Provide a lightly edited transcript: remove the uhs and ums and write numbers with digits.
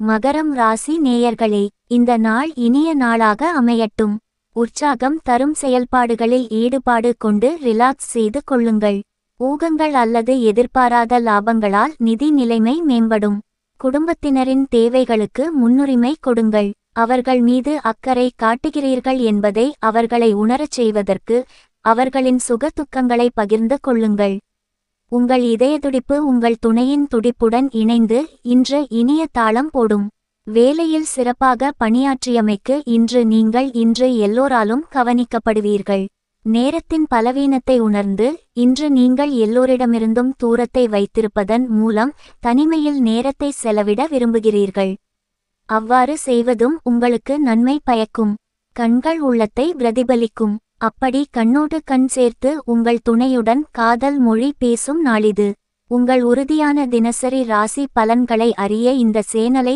மகரம் ராசி நேயர்களே, இந்த நாள் இனிய நாளாக அமையட்டும். உற்சாகம் தரும் செயல்பாடுகளில் ஈடுபாடு கொண்டு ரிலாக்ஸ் செய்து கொள்ளுங்கள். ஊகங்கள் அல்லது எதிர்பாராத லாபங்களால் நிதி நிலைமை மேம்படும். குடும்பத்தினரின் தேவைகளுக்கு முன்னுரிமை கொடுங்கள். அவர்கள் மீது அக்கறை காட்டுகிறீர்கள் என்பதை அவர்களை உணரச் செய்வதற்கு அவர்களின் சுகதுக்கங்களை பகிர்ந்து கொள்ளுங்கள். உங்கள் இதயத்துடிப்பு உங்கள் துணையின் துடிப்புடன் இணைந்து இன்று இனிய தாளம் போடும். வேலையில் சிறப்பாக பணியாற்றியமைக்கு இன்று எல்லோராலும் கவனிக்கப்படுவீர்கள். நேரத்தின் பலவீனத்தை உணர்ந்து இன்று நீங்கள் எல்லோரிடமிருந்தும் தூரத்தை வைத்திருப்பதன் மூலம் தனிமையில் நேரத்தை செலவிட விரும்புகிறீர்கள். அவ்வாறு செய்வதும் உங்களுக்கு நன்மை பயக்கும். கண்கள் உள்ளத்தை பிரதிபலிக்கும். அப்படி கண்ணோடு கண் சேர்த்து உங்கள் துணையுடன் காதல் மொழி பேசும் நாளிது. உங்கள் உறுதியான தினசரி ராசி பலன்களை அறிய இந்த சேனலை